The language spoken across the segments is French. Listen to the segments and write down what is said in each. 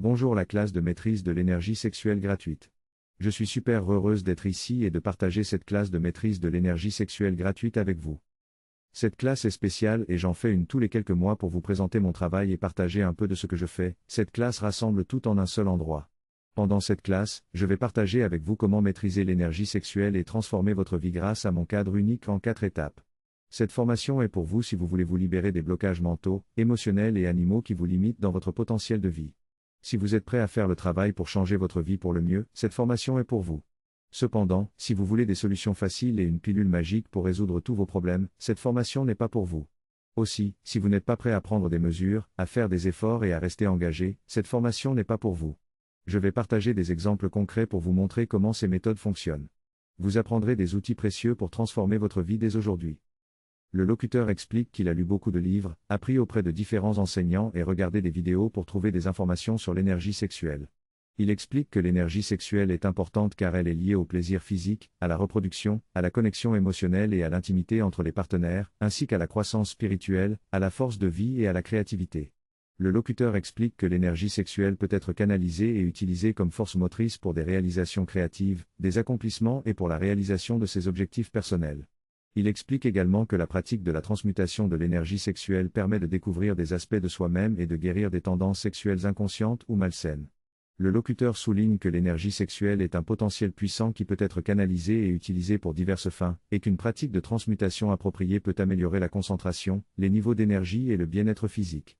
Bonjour la classe de maîtrise de l'énergie sexuelle gratuite. Je suis super heureuse d'être ici et de partager cette classe de maîtrise de l'énergie sexuelle gratuite avec vous. Cette classe est spéciale et j'en fais une tous les quelques mois pour vous présenter mon travail et partager un peu de ce que je fais. Cette classe rassemble tout en un seul endroit. Pendant cette classe, je vais partager avec vous comment maîtriser l'énergie sexuelle et transformer votre vie grâce à mon cadre unique en 4 étapes. Cette formation est pour vous si vous voulez vous libérer des blocages mentaux, émotionnels et animaux qui vous limitent dans votre potentiel de vie. Si vous êtes prêt à faire le travail pour changer votre vie pour le mieux, cette formation est pour vous. Cependant, si vous voulez des solutions faciles et une pilule magique pour résoudre tous vos problèmes, cette formation n'est pas pour vous. Aussi, si vous n'êtes pas prêt à prendre des mesures, à faire des efforts et à rester engagé, cette formation n'est pas pour vous. Je vais partager des exemples concrets pour vous montrer comment ces méthodes fonctionnent. Vous apprendrez des outils précieux pour transformer votre vie dès aujourd'hui. Le locuteur explique qu'il a lu beaucoup de livres, appris auprès de différents enseignants et regardé des vidéos pour trouver des informations sur l'énergie sexuelle. Il explique que l'énergie sexuelle est importante car elle est liée au plaisir physique, à la reproduction, à la connexion émotionnelle et à l'intimité entre les partenaires, ainsi qu'à la croissance spirituelle, à la force de vie et à la créativité. Le locuteur explique que l'énergie sexuelle peut être canalisée et utilisée comme force motrice pour des réalisations créatives, des accomplissements et pour la réalisation de ses objectifs personnels. Il explique également que la pratique de la transmutation de l'énergie sexuelle permet de découvrir des aspects de soi-même et de guérir des tendances sexuelles inconscientes ou malsaines. Le locuteur souligne que l'énergie sexuelle est un potentiel puissant qui peut être canalisé et utilisé pour diverses fins, et qu'une pratique de transmutation appropriée peut améliorer la concentration, les niveaux d'énergie et le bien-être physique.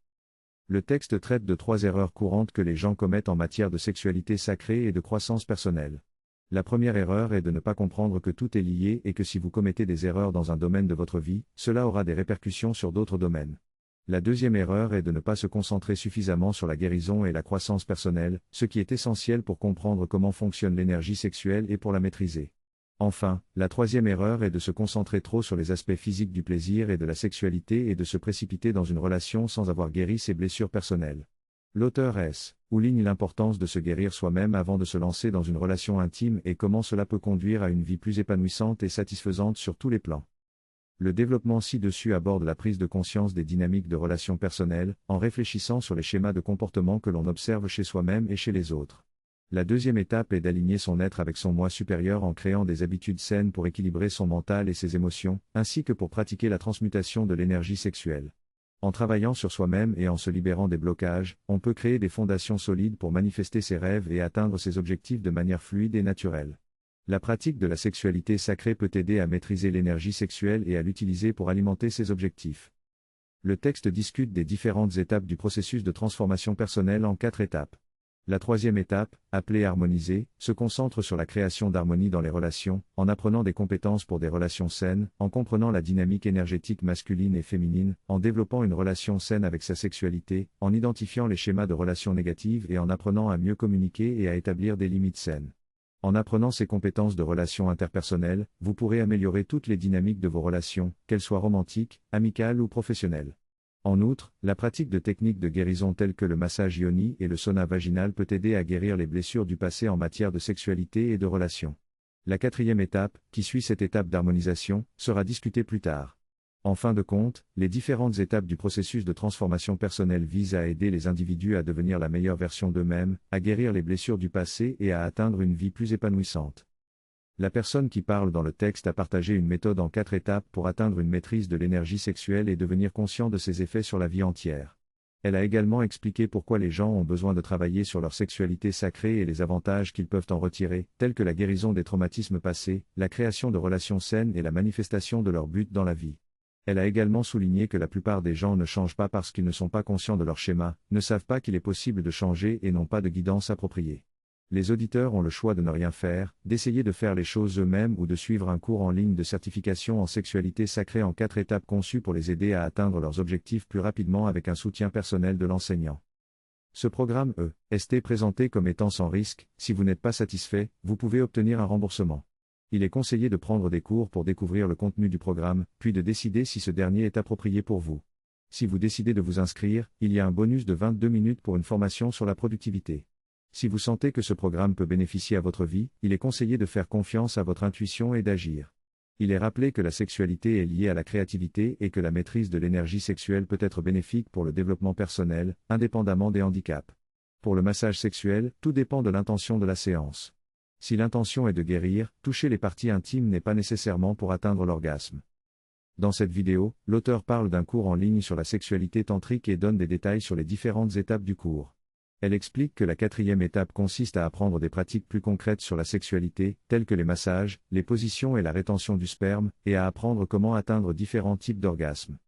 Le texte traite de 3 erreurs courantes que les gens commettent en matière de sexualité sacrée et de croissance personnelle. La première erreur est de ne pas comprendre que tout est lié et que si vous commettez des erreurs dans un domaine de votre vie, cela aura des répercussions sur d'autres domaines. La deuxième erreur est de ne pas se concentrer suffisamment sur la guérison et la croissance personnelle, ce qui est essentiel pour comprendre comment fonctionne l'énergie sexuelle et pour la maîtriser. Enfin, la troisième erreur est de se concentrer trop sur les aspects physiques du plaisir et de la sexualité et de se précipiter dans une relation sans avoir guéri ses blessures personnelles. L'auteur souligne l'importance de se guérir soi-même avant de se lancer dans une relation intime et comment cela peut conduire à une vie plus épanouissante et satisfaisante sur tous les plans. Le développement ci-dessus aborde la prise de conscience des dynamiques de relations personnelles, en réfléchissant sur les schémas de comportement que l'on observe chez soi-même et chez les autres. La deuxième étape est d'aligner son être avec son moi supérieur en créant des habitudes saines pour équilibrer son mental et ses émotions, ainsi que pour pratiquer la transmutation de l'énergie sexuelle. En travaillant sur soi-même et en se libérant des blocages, on peut créer des fondations solides pour manifester ses rêves et atteindre ses objectifs de manière fluide et naturelle. La pratique de la sexualité sacrée peut aider à maîtriser l'énergie sexuelle et à l'utiliser pour alimenter ses objectifs. Le texte discute des différentes étapes du processus de transformation personnelle en 4 étapes. La troisième étape, appelée harmoniser, se concentre sur la création d'harmonie dans les relations, en apprenant des compétences pour des relations saines, en comprenant la dynamique énergétique masculine et féminine, en développant une relation saine avec sa sexualité, en identifiant les schémas de relations négatives et en apprenant à mieux communiquer et à établir des limites saines. En apprenant ces compétences de relations interpersonnelles, vous pourrez améliorer toutes les dynamiques de vos relations, qu'elles soient romantiques, amicales ou professionnelles. En outre, la pratique de techniques de guérison telles que le massage yoni et le sauna vaginal peut aider à guérir les blessures du passé en matière de sexualité et de relations. La quatrième étape, qui suit cette étape d'harmonisation, sera discutée plus tard. En fin de compte, les différentes étapes du processus de transformation personnelle visent à aider les individus à devenir la meilleure version d'eux-mêmes, à guérir les blessures du passé et à atteindre une vie plus épanouissante. La personne qui parle dans le texte a partagé une méthode en 4 étapes pour atteindre une maîtrise de l'énergie sexuelle et devenir conscient de ses effets sur la vie entière. Elle a également expliqué pourquoi les gens ont besoin de travailler sur leur sexualité sacrée et les avantages qu'ils peuvent en retirer, tels que la guérison des traumatismes passés, la création de relations saines et la manifestation de leur but dans la vie. Elle a également souligné que la plupart des gens ne changent pas parce qu'ils ne sont pas conscients de leur schéma, ne savent pas qu'il est possible de changer et n'ont pas de guidance appropriée. Les auditeurs ont le choix de ne rien faire, d'essayer de faire les choses eux-mêmes ou de suivre un cours en ligne de certification en sexualité sacrée en 4 étapes conçues pour les aider à atteindre leurs objectifs plus rapidement avec un soutien personnel de l'enseignant. Ce programme est présenté comme étant sans risque. Si vous n'êtes pas satisfait, vous pouvez obtenir un remboursement. Il est conseillé de prendre des cours pour découvrir le contenu du programme, puis de décider si ce dernier est approprié pour vous. Si vous décidez de vous inscrire, il y a un bonus de 22 minutes pour une formation sur la productivité. Si vous sentez que ce programme peut bénéficier à votre vie, il est conseillé de faire confiance à votre intuition et d'agir. Il est rappelé que la sexualité est liée à la créativité et que la maîtrise de l'énergie sexuelle peut être bénéfique pour le développement personnel, indépendamment des handicaps. Pour le massage sexuel, tout dépend de l'intention de la séance. Si l'intention est de guérir, toucher les parties intimes n'est pas nécessairement pour atteindre l'orgasme. Dans cette vidéo, l'auteur parle d'un cours en ligne sur la sexualité tantrique et donne des détails sur les différentes étapes du cours. Elle explique que la 4e étape consiste à apprendre des pratiques plus concrètes sur la sexualité, telles que les massages, les positions et la rétention du sperme, et à apprendre comment atteindre différents types d'orgasmes.